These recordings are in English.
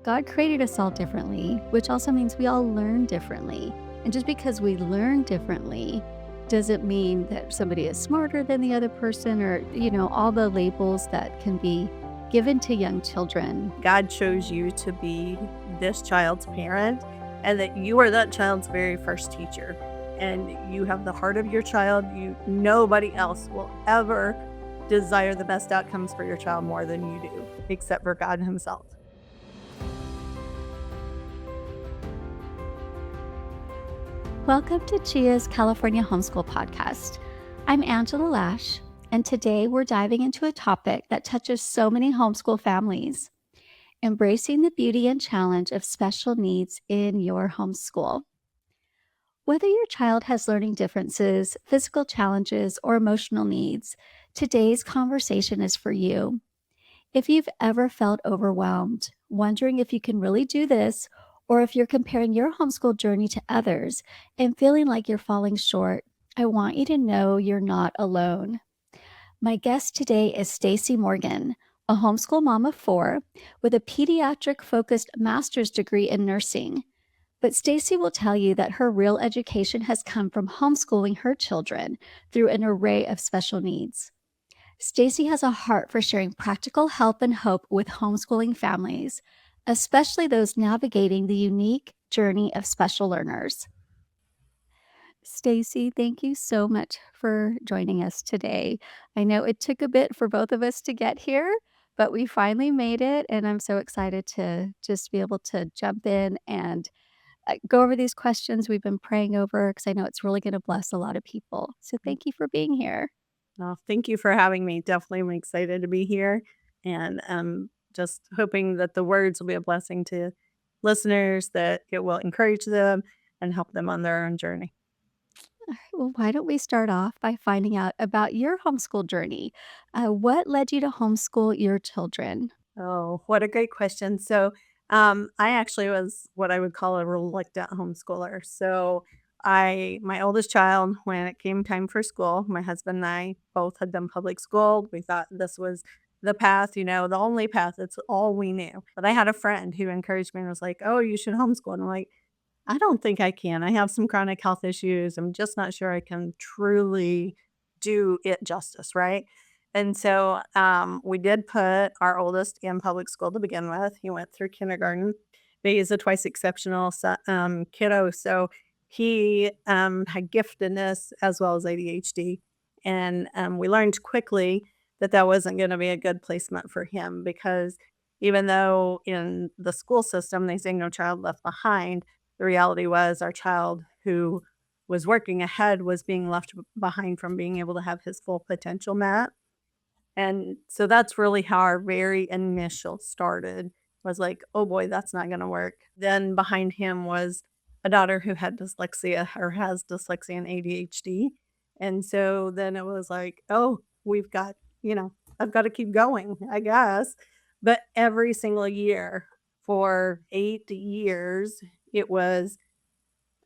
God created us all differently, which also means we all learn differently. And just because we learn differently doesn't mean that somebody is smarter than the other person or, all the labels that can be given to young children. God chose you to be this child's parent and that you are that child's very first teacher. And you have the heart of your child. Nobody else will ever desire the best outcomes for your child more than you do, except for God himself. Welcome to Chia's California Homeschool Podcast. I'm Angela Lasch, and today we're diving into a topic that touches so many homeschool families: embracing the beauty and challenge of special needs in your homeschool. Whether your child has learning differences, physical challenges, or emotional needs, today's conversation is for you. If you've ever felt overwhelmed, wondering if you can really do this, or if you're comparing your homeschool journey to others and feeling like you're falling short, I want you to know you're not alone. My guest today is Staci Morgan, a homeschool mom of 4 with a pediatric-focused master's degree in nursing. But Staci will tell you that her real education has come from homeschooling her children through an array of special needs. Staci has a heart for sharing practical help and hope with homeschooling families, especially those navigating the unique journey of special learners. Staci, thank you so much for joining us today. I know it took a bit for both of us to get here, but we finally made it, and I'm so excited to just be able to jump in and go over these questions we've been praying over, because I know it's really going to bless a lot of people. So thank you for being here. Well, thank you for having me. Definitely I'm excited to be here and just hoping that the words will be a blessing to listeners, that it will encourage them and help them on their own journey. Well, why don't we start off by finding out about your homeschool journey? What led you to homeschool your children? Oh, what a great question. So, I actually was what I would call a reluctant homeschooler. So, my oldest child, when it came time for school, my husband and I both had done public school. We thought this was the path, the only path. It's all we knew. But I had a friend who encouraged me and was like, "Oh, you should homeschool." And I'm like, I don't think I can. I have some chronic health issues. I'm just not sure I can truly do it justice, right? And so we did put our oldest in public school to begin with. He went through kindergarten, but he's a twice exceptional kiddo. So he had giftedness as well as ADHD. And we learned quickly that that wasn't going to be a good placement for him because even though in the school system they say no child left behind, the reality was our child who was working ahead was being left behind from being able to have his full potential met. And so that's really how our very initial started, was like, oh boy, that's not going to work. Then behind him was a daughter who had dyslexia or has dyslexia and ADHD. And so then it was like, oh, we've got, I've got to keep going, I guess. But every single year for 8 years, it was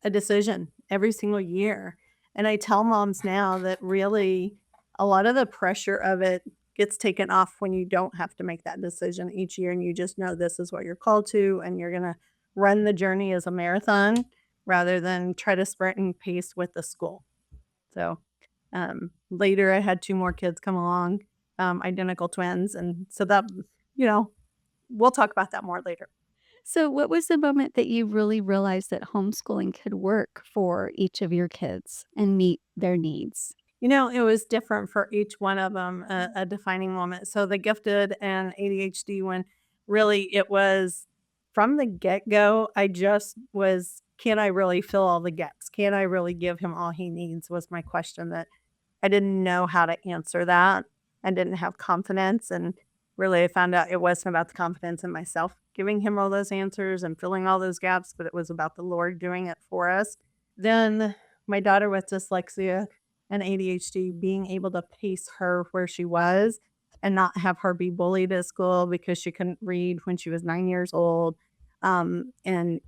a decision every single year. And I tell moms now that really a lot of the pressure of it gets taken off when you don't have to make that decision each year and you just know this is what you're called to and you're going to run the journey as a marathon rather than try to sprint and pace with the school. So later I had 2 more kids come along, identical twins. And so that, we'll talk about that more later. So, what was the moment that you really realized that homeschooling could work for each of your kids and meet their needs? It was different for each one of them, a defining moment. So the gifted and ADHD one, really, it was from the get-go, I just was, can I really fill all the gaps? Can I really give him all he needs was my question, that I didn't know how to answer that. I didn't have confidence. And really, I found out it wasn't about the confidence in myself giving him all those answers and filling all those gaps, but it was about the Lord doing it for us. Then my daughter with dyslexia and ADHD, being able to pace her where she was and not have her be bullied at school because she couldn't read when she was 9 years old. And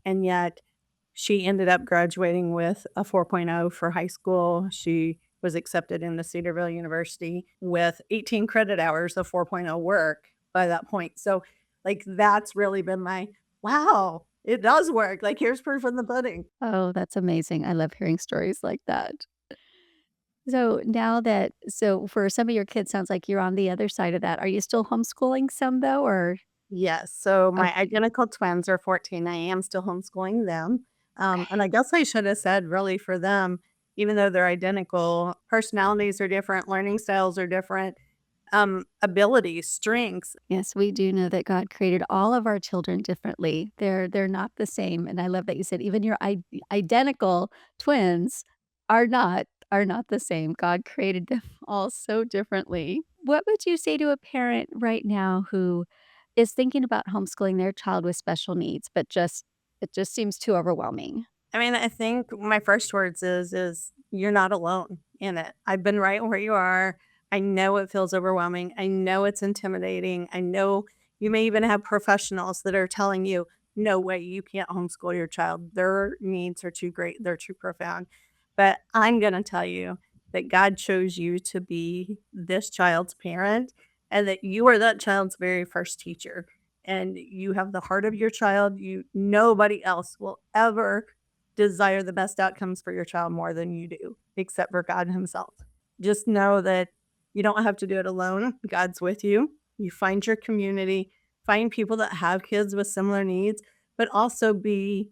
yet she ended up graduating with a 4.0 for high school. She was accepted into Cedarville University with 18 credit hours of 4.0 work by that point. So like that's really been my wow, it does work. Like, here's proof in the pudding. Oh, that's amazing. I love hearing stories like that. So now that so for some of your kids, sounds like you're on the other side of that. Are you still homeschooling some though, or Yes, so my okay. identical twins are 14. I am still homeschooling them. And Okay. I guess I should have said really for them, even though they're identical, personalities are different, learning styles are different, abilities, strengths. Yes, we do know that God created all of our children differently. They're not the same, and I love that you said even your identical twins are not the same. God created them all so differently. What would you say to a parent right now who is thinking about homeschooling their child with special needs, but just it just seems too overwhelming? I mean, I think my first words is you're not alone in it. I've been right where you are. I know it feels overwhelming. I know it's intimidating. I know you may even have professionals that are telling you, no way, you can't homeschool your child. Their needs are too great. They're too profound. But I'm going to tell you that God chose you to be this child's parent and that you are that child's very first teacher. And you have the heart of your child. Nobody else will ever desire the best outcomes for your child more than you do, except for God Himself. Just know that you don't have to do it alone. God's with you. You find your community, find people that have kids with similar needs, but also be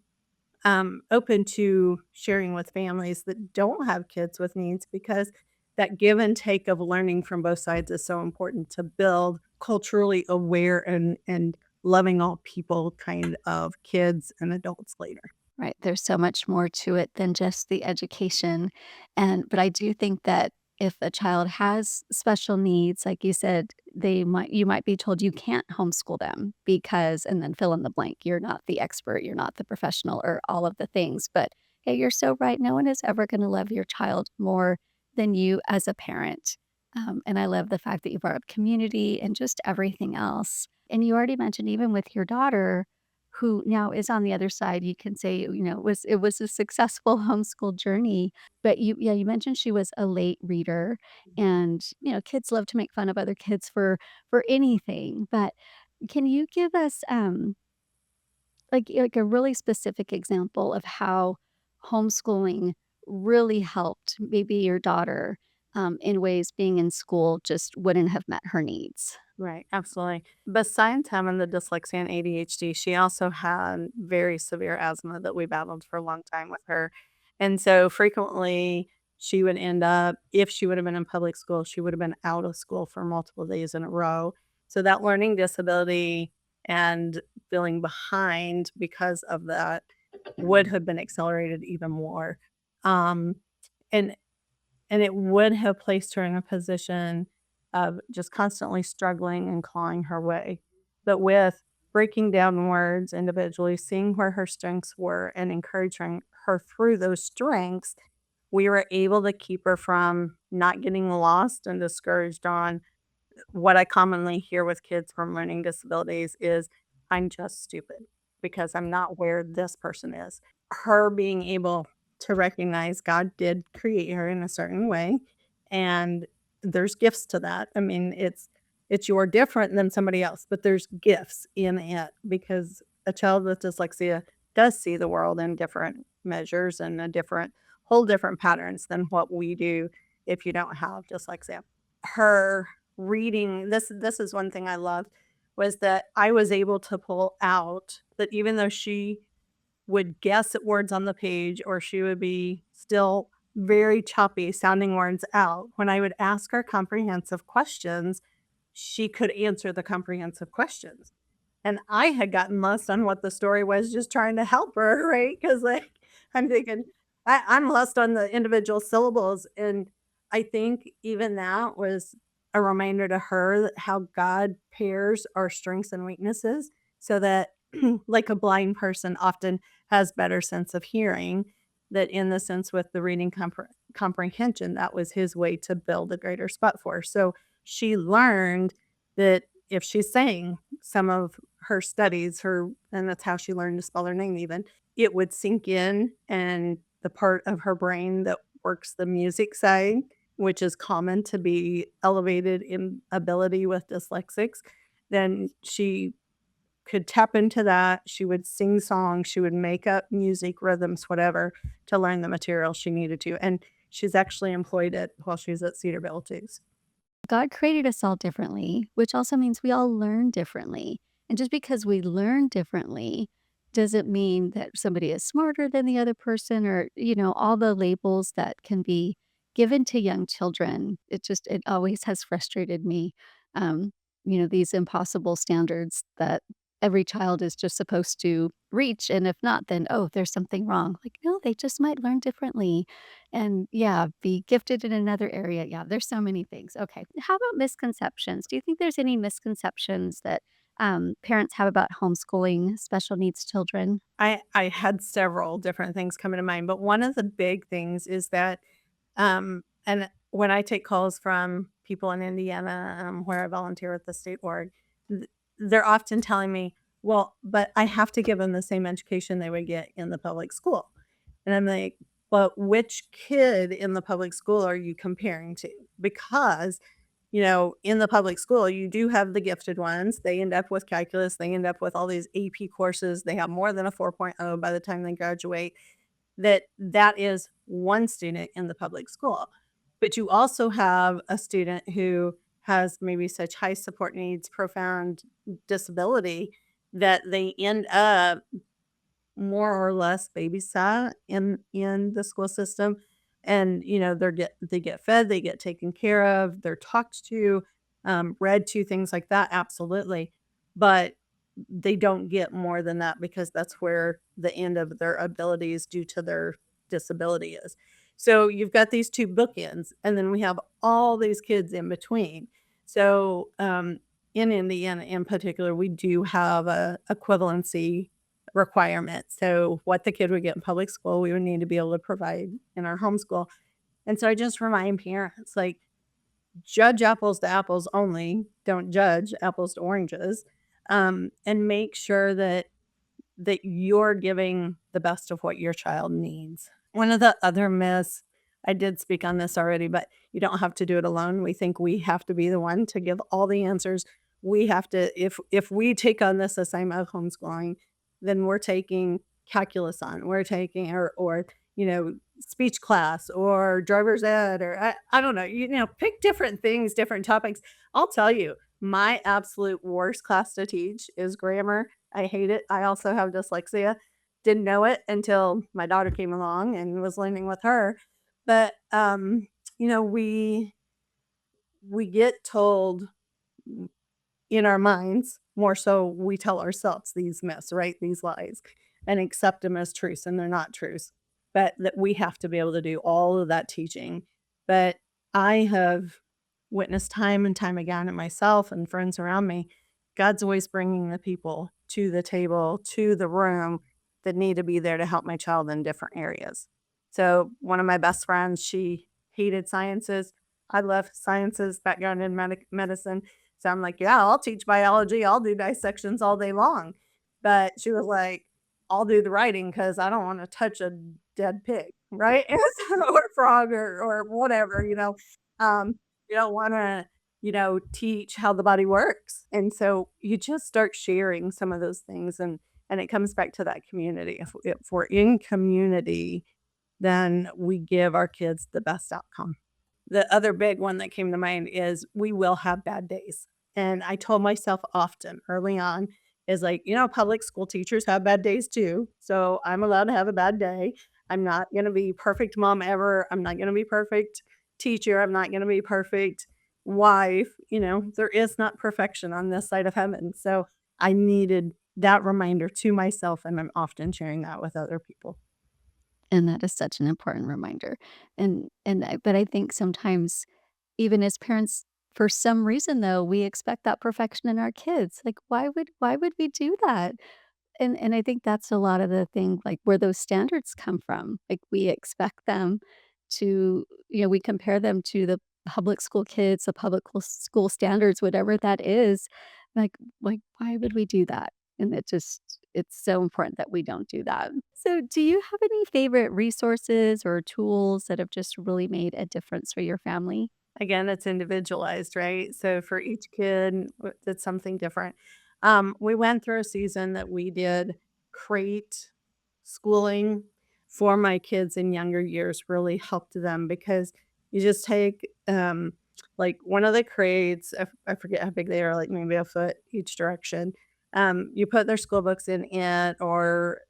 open to sharing with families that don't have kids with needs because that give and take of learning from both sides is so important to build culturally aware and loving all people kind of kids and adults later. Right, there's so much more to it than just the education, and but I do think that if a child has special needs, like you said, they might you might be told you can't homeschool them because and then fill in the blank. You're not the expert, you're not the professional or all of the things, but, hey, you're so right, no one is ever gonna love your child more than you as a parent, and I love the fact that you brought up community and just everything else, and you already mentioned even with your daughter who now is on the other side, you can say, you know, it was a successful homeschool journey, but you mentioned she was a late reader and, you know, kids love to make fun of other kids for anything, but can you give us, like a really specific example of how homeschooling really helped maybe your daughter, in ways being in school just wouldn't have met her needs? Right, absolutely. Besides having the dyslexia and ADHD, she also had very severe asthma that we battled for a long time with her. And so frequently she would end up, if she would have been in public school, she would have been out of school for multiple days in a row. So that learning disability and feeling behind because of that would have been accelerated even more. Um, and and it would have placed her in a position of just constantly struggling and clawing her way. But with breaking down words individually, seeing where her strengths were and encouraging her through those strengths, we were able to keep her from not getting lost and discouraged on what I commonly hear with kids from learning disabilities is, "I'm just stupid because I'm not where this person is." Her being able to recognize God did create her in a certain way, and there's gifts to that. I mean, you're different than somebody else, but there's gifts in it because a child with dyslexia does see the world in different measures and a different whole different patterns than what we do if you don't have dyslexia. Her reading this is one thing I loved was that I was able to pull out that even though she would guess at words on the page or she would be still very choppy sounding words out, when I would ask her comprehensive questions, she could answer the comprehensive questions. And I had gotten lost on what the story was just trying to help her, right? Because, like, I'm thinking, I'm lost on the individual syllables, and I think even that was a reminder to her that how God pairs our strengths and weaknesses so that, like, a blind person often has better sense of hearing, that in the sense with the reading comprehension, that was his way to build a greater spot for her. So she learned that if she's saying some of her studies, her and that's how she learned to spell her name even, it would sink in and the part of her brain that works the music side, which is common to be elevated in ability with dyslexics, then she could tap into that. She would sing songs, she would make up music, rhythms, whatever, to learn the material she needed to, and she's actually employed it while she's at Cedarville too. God created us all differently, which also means we all learn differently. And just because we learn differently doesn't mean that somebody is smarter than the other person or, all the labels that can be given to young children. It always has frustrated me. Um, these impossible standards that every child is just supposed to reach. And if not, then, oh, there's something wrong. Like, no, they just might learn differently. And yeah, be gifted in another area. Yeah, there's so many things. Okay. How about misconceptions? Do you think there's any misconceptions that parents have about homeschooling special needs children? I had several different things come to mind, but one of the big things is that, and when I take calls from people in Indiana, where I volunteer with the state org, they're often telling me, "Well, but I have to give them the same education they would get in the public school." And I'm like, "But which kid in the public school are you comparing to?" Because, in the public school, you do have the gifted ones. They end up with calculus, they end up with all these AP courses. They have more than a 4.0 by the time they graduate. That is one student in the public school. But you also have a student who has maybe such high support needs, profound disability that they end up more or less babysat in the school system, and, they get fed, they get taken care of, they're talked to, read to, things like that, absolutely, but they don't get more than that because that's where the end of their abilities due to their disability is. So, you've got these 2 bookends, and then we have all these kids in between. So, in Indiana in particular, we do have a equivalency requirement. So what the kid would get in public school, we would need to be able to provide in our homeschool. And so I just remind parents, like, judge apples to apples only, don't judge apples to oranges, and make sure that you're giving the best of what your child needs. One of the other myths, I did speak on this already, but you don't have to do it alone. We think we have to be the one to give all the answers. We have to, if we take on this assignment of homeschooling, then we're taking calculus on, we're taking or speech class or driver's ed or I don't know, pick different things, different topics. I'll tell you, my absolute worst class to teach is grammar. I hate it. I also have dyslexia. Didn't know it until my daughter came along and was learning with her. But we get told in our minds, more so we tell ourselves these myths, right? These lies and accept them as truths, and they're not truths. But that we have to be able to do all of that teaching. But I have witnessed time and time again at myself and friends around me, God's always bringing the people to the table, to the room that need to be there to help my child in different areas. So one of my best friends, she hated sciences. I love sciences, background in medicine. So I'm like, yeah, I'll teach biology. I'll do dissections all day long. But she was like, I'll do the writing because I don't want to touch a dead pig, right? Or frog or whatever, you don't want to, teach how the body works. And so you just start sharing some of those things and it comes back to that community. If we're in community, then we give our kids the best outcome. The other big one that came to mind is we will have bad days. And I told myself often early on is like, public school teachers have bad days too. So I'm allowed to have a bad day. I'm not going to be perfect mom ever. I'm not going to be perfect teacher. I'm not going to be perfect wife. There is not perfection on this side of heaven. So I needed that reminder to myself. And I'm often sharing that with other people. And that is such an important reminder. But I think sometimes even as parents, for some reason though, we expect that perfection in our kids. Like why would we do that? And I think that's a lot of the thing, like, where those standards come from. Like, we expect them to we compare them to the public school kids, the public school standards, whatever that is. Like, why would we do that? And it's so important that we don't do that. So, do you have any favorite resources or tools that have just really made a difference for your family? Again, it's individualized, right? So for each kid, it's something different. We went through a season that we did crate schooling for my kids in younger years, really helped them because you just take, like, one of the crates, I forget how big they are, like, maybe a foot each direction. You put their school books in it or,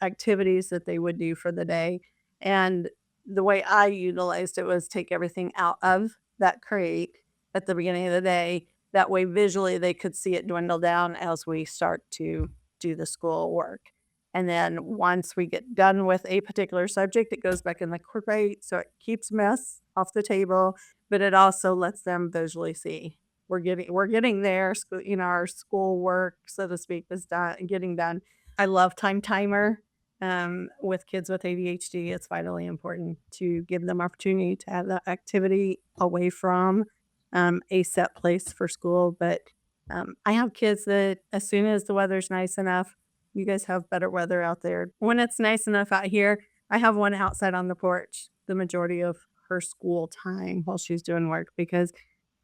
activities that they would do for the day, and the way I utilized it was take everything out of that crate at the beginning of the day. That way, visually, they could see it dwindle down as we start to do the school work. And then once we get done with a particular subject, it goes back in the crate, so it keeps mess off the table, but it also lets them visually see we're getting there. School, our school work, so to speak, is getting done. I love time timer. With kids with ADHD, it's vitally important to give them opportunity to have that activity away from a set place for school. But I have kids that as soon as the weather's nice enough, you guys have better weather out there. When it's nice enough out here, I have one outside on the porch the majority of her school time while she's doing work because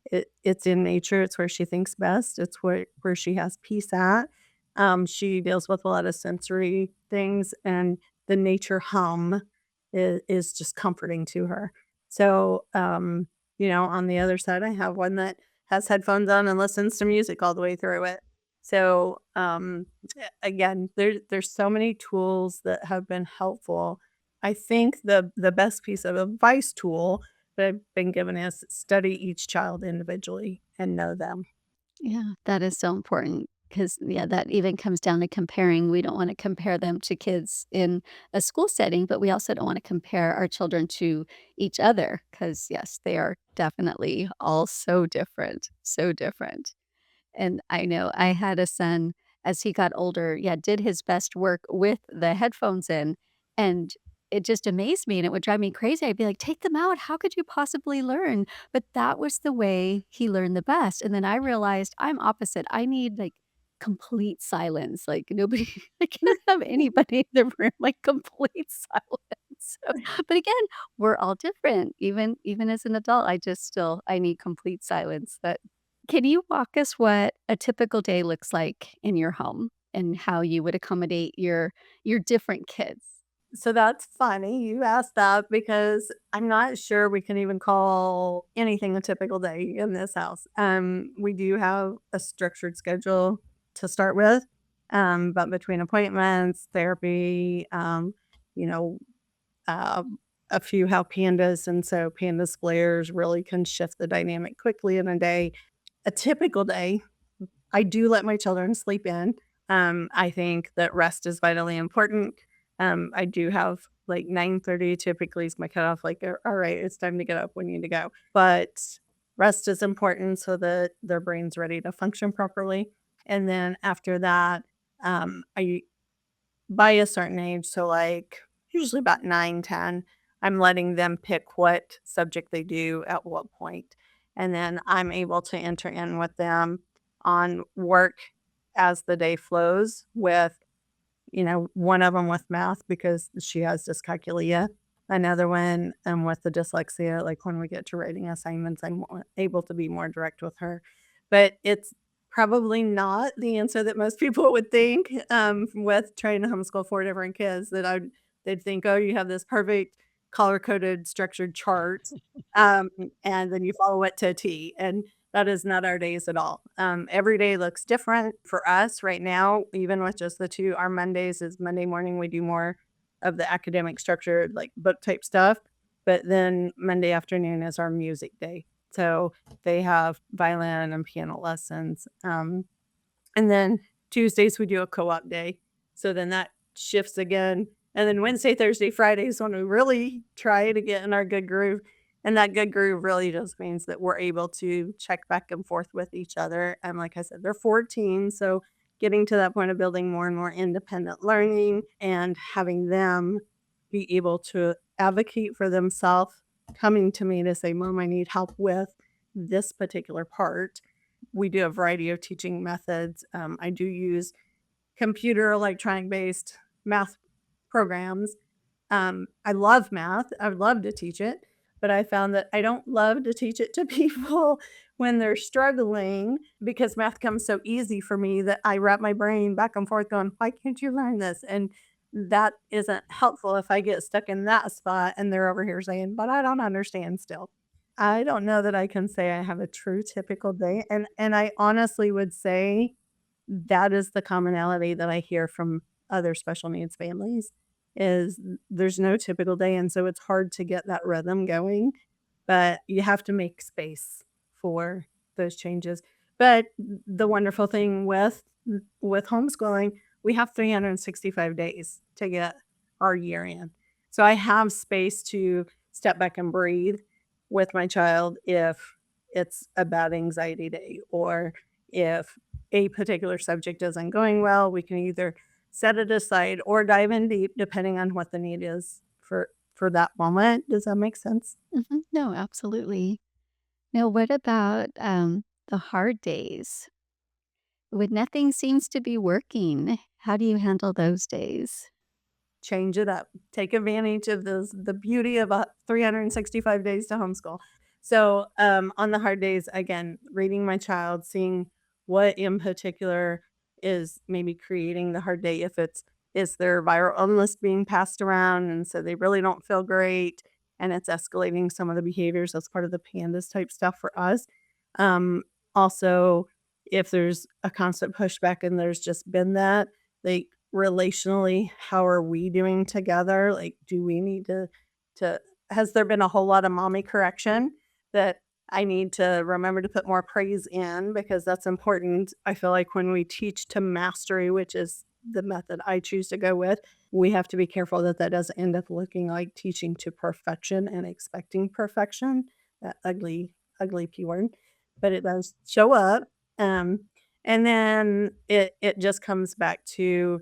it's in nature, it's where she thinks best, it's where she has peace at. She deals with a lot of sensory things, and the nature hum is just comforting to her. So, on the other side, I have one that has headphones on and listens to music all the way through it. So, again, there's so many tools that have been helpful. I think the best piece of advice tool that I've been given is study each child individually and know them. Yeah, that is so important because, yeah, that even comes down to comparing. We don't want to compare them to kids in a school setting, but we also don't want to compare our children to each other because, yes, they are definitely all so different, so different. And I know I had a son as he got older, yeah, did his best work with the headphones in, and it just amazed me and it would drive me crazy. I'd be like, "Take them out. How could you possibly learn?" But that was the way he learned the best. And then I realized I'm opposite. I need like complete silence. Like nobody I can't have anybody in the room, like complete silence. So, but again, we're all different. Even as an adult, I need complete silence. That can you walk us what a typical day looks like in your home and how you would accommodate your different kids? So that's funny you asked that because I'm not sure we can even call anything a typical day in this house. We do have a structured schedule to start with, but between appointments, therapy, you know, uh, a few have pandas, and so panda splares really can shift the dynamic quickly in a day. A typical day, I do let my children sleep in. I think that rest is vitally important. I do have like 9:30 typically is my cutoff. Like, all right, it's time to get up. We need to go. But rest is important so that their brain's ready to function properly. And then after that, I by a certain age, so, like, usually about 9, 10, I'm letting them pick what subject they do at what point, and then I'm able to enter in with them on work as the day flows with one of them with math because she has dyscalculia, another one, with the dyslexia, like, when we get to writing assignments, I'm more able to be more direct with her. But it's probably not the answer that most people would think, with trying to homeschool 4 different kids they'd think, "Oh, you have this perfect color-coded structured chart, um, and then you follow it to a T," and that is not our days at all. Every day looks different for us right now, even with just the 2. Our Mondays is Monday morning, we do more of the academic structured, like, book type stuff, but then Monday afternoon is our music day. So, they have violin and piano lessons, and then Tuesdays, we do a co-op day. So then that shifts again. And then Wednesday, Thursday, Friday is when we really try to get in our good groove. And that good groove really just means that we're able to check back and forth with each other. And like I said, they're 14. So getting to that point of building more and more independent learning and having them be able to advocate for themselves, coming to me to say, Mom, I need help with this particular part. We do a variety of teaching methods. I do use computer electronic based math programs. I love math. I would love to teach it. but I found that I don't love to teach it to people when they're struggling because math comes so easy for me that I wrap my brain back and forth going, "Why can't you learn this?" And that isn't helpful if I get stuck in that spot and they're over here saying, "But I don't understand still." I don't know that I can say I have a true typical day, and I honestly would say that is the commonality that I hear from other special needs families is there's no typical day, and so it's hard to get that rhythm going, but you have to make space for those changes. But the wonderful thing with homeschooling, we have 365 days to get our year in. So I have space to step back and breathe with my child if it's a bad anxiety day or if a particular subject isn't going well, we can either set it aside or dive in deep depending on what the need is for that moment. Does that make sense? No, absolutely. Now, what about the hard days when nothing seems to be working? How do you handle those days? Change it up. Take advantage of the beauty of 365 days to homeschool. So, on the hard days, again, reading my child, seeing what in particular is maybe creating the hard day. If it's is their viral illness being passed around, and so they really don't feel great, and it's escalating some of the behaviors. That's part of the pandas type stuff for us. Also, if there's a constant pushback and there's just been that, like, relationally, how are we doing together? Like, do we need to has there been a whole lot of mommy correction that I need to remember to put more praise in because that's important. I feel like when we teach to mastery, which is the method I choose to go with, we have to be careful that that doesn't end up looking like teaching to perfection and expecting perfection. That ugly P word, but it does show up. Um, and then it just comes back to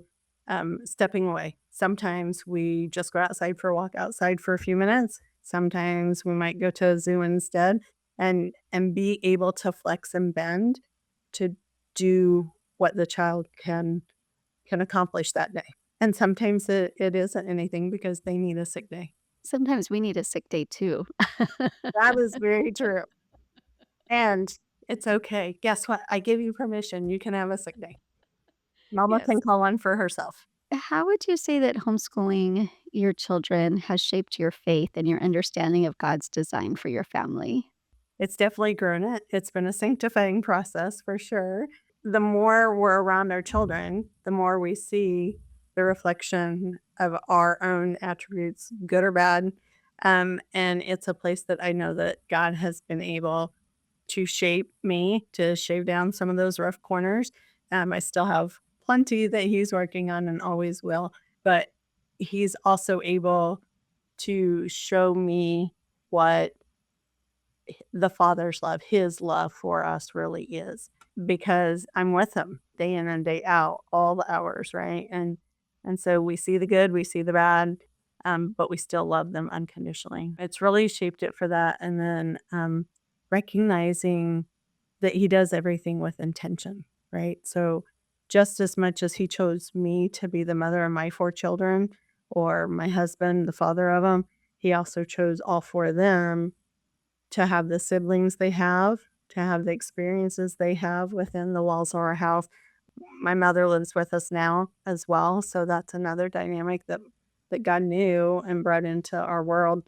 stepping away. Sometimes we just go outside for a walk outside for a few minutes. Sometimes we might go to a zoo instead and be able to flex and bend to do what the child can accomplish that day. And sometimes it isn't anything because they need a sick day. Sometimes we need a sick day too. That is very true. And it's okay. Guess what? I give you permission. You can have a sick day. Mama Yes. can call one for herself. How would you say that homeschooling your children has shaped your faith and your understanding of God's design for your family? It's definitely grown it. It's been a sanctifying process for sure. The more we're around our children, the more we see the reflection of our own attributes, good or bad. And it's a place that I know that God has been able to shape me to shave down some of those rough corners. I still have plenty that He's working on and always will, but He's also able to show me what the Father's love, His love for us really is because I'm with Him day in and day out, all the hours, right? And so we see the good, we see the bad, but we still love them unconditionally. It's really shaped it for that, and then recognizing that He does everything with intention, right? So just as much as He chose me to be the mother of my 4 children, or my husband, the father of them, He also chose all 4 of them to have the siblings they have, to have the experiences they have within the walls of our house. My mother lives with us now as well, so that's another dynamic that God knew and brought into our world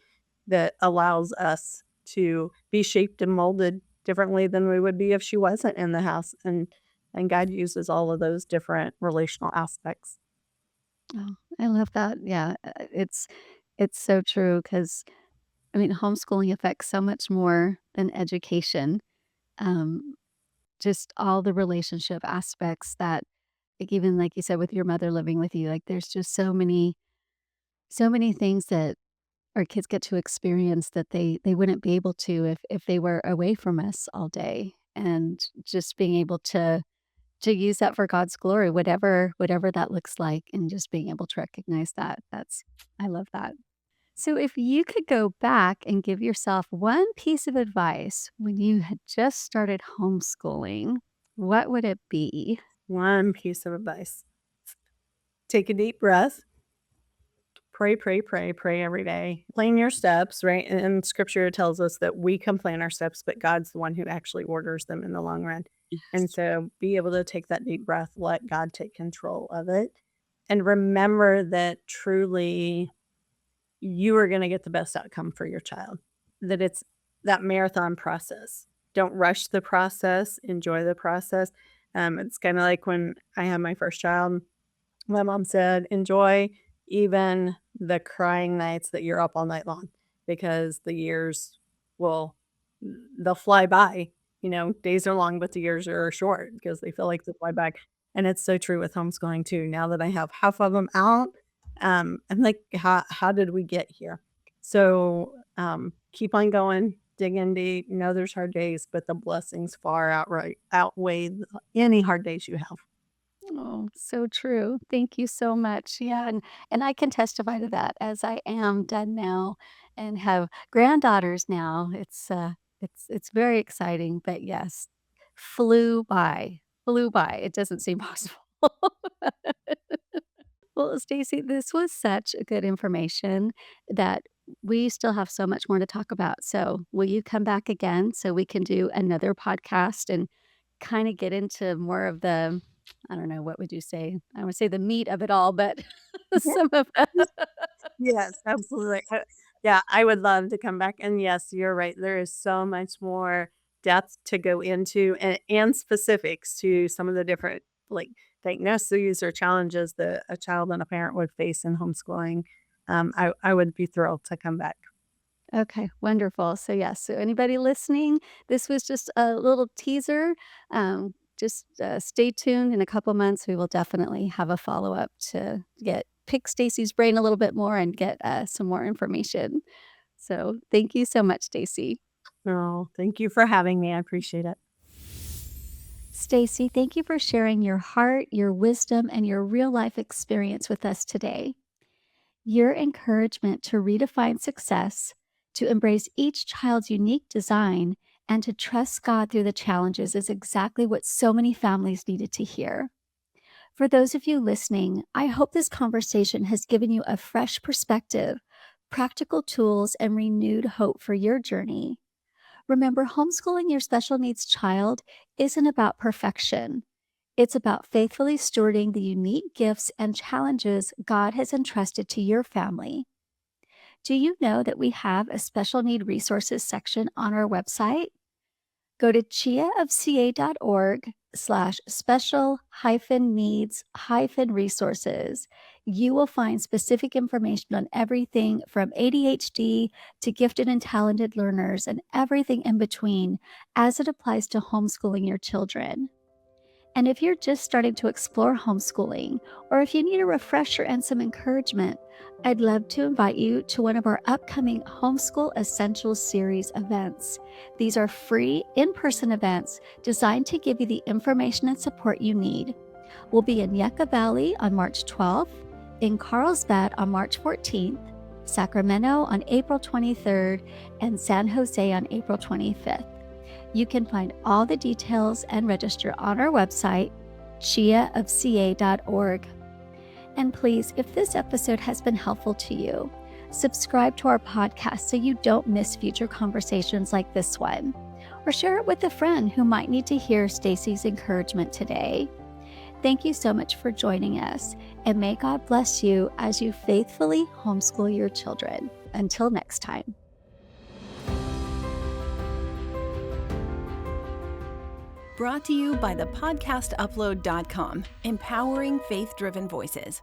that allows us to be shaped and molded differently than we would be if she wasn't in the house, and God uses all of those different relational aspects. Oh, I love that. Yeah, it's so true because I mean, homeschooling affects so much more than education. Um, just all the relationship aspects that, like, even like you said, with your mother living with you, like, there's just so many things that our kids get to experience that they wouldn't be able to if they were away from us all day. And just being able to use that for God's glory, whatever that looks like, and just being able to recognize that. That's I love that. So if you could go back and give yourself one piece of advice when you had just started homeschooling, what would it be? One piece of advice: take a deep breath, pray, pray, pray, pray every day. Plan your steps, right? And scripture tells us that we can plan our steps, but God's the one who actually orders them in the long run. And so be able to take that deep breath, let God take control of it. And remember that truly you are going to get the best outcome for your child, that it's that marathon process. Don't rush the process, enjoy the process. It's kind of like when I had my first child, my mom said, enjoy even the crying nights that you're up all night long because the years will, they'll fly by. Days are long, but the years are short because they feel like they fly by. And it's so true with homeschooling too. Now that I have half of them out, I'm like, how did we get here? So keep on going, dig in deep. There's hard days, but the blessings far outweigh any hard days you have. Oh, so true. Thank you so much. Yeah, and I can testify to that as I am done now and have granddaughters now. It's very exciting, but yes, flew by. Flew by. It doesn't seem possible. Well, Stacy, this was such good information that we still have so much more to talk about. So, will you come back again so we can do another podcast and kind of get into more of the, I don't know, what would you say? I would say the meat of it all, but some of Yes, absolutely. Yeah, I would love to come back. And yes, you're right. There is so much more depth to go into and specifics to some of the different like diagnoses or challenges that a child and a parent would face in homeschooling. I would be thrilled to come back. Okay, wonderful. So, yes, so anybody listening, this was just a little teaser. Just stay tuned. In a couple months, we will definitely have a follow up to get pick Stacy's brain a little bit more and get some more information. So, thank you so much, Stacy. Oh, thank you for having me. I appreciate it. Stacy, thank you for sharing your heart, your wisdom, and your real life experience with us today. Your encouragement to redefine success, to embrace each child's unique design, and to trust God through the challenges is exactly what so many families needed to hear. For those of you listening, I hope this conversation has given you a fresh perspective, practical tools, and renewed hope for your journey. Remember, homeschooling your special needs child isn't about perfection. It's about faithfully stewarding the unique gifts and challenges God has entrusted to your family. Do you know that we have a special need resources section on our website? Go to chiaofca.org/special-needs-resources. You will find specific information on everything from ADHD to gifted and talented learners and everything in between as it applies to homeschooling your children. And if you're just starting to explore homeschooling, or if you need a refresher and some encouragement, I'd love to invite you to one of our upcoming Homeschool Essentials series events. These are free in-person events designed to give you the information and support you need. We'll be in Yucca Valley on March 12th, in Carlsbad on March 14th, Sacramento on April 23rd, and San Jose on April 25th. You can find all the details and register on our website, chiaofca.org. And please, if this episode has been helpful to you, subscribe to our podcast so you don't miss future conversations like this one, or share it with a friend who might need to hear Stacy's encouragement today. Thank you so much for joining us, and may God bless you as you faithfully homeschool your children. Until next time. Brought to you by thepodcastupload.com, empowering faith-driven voices.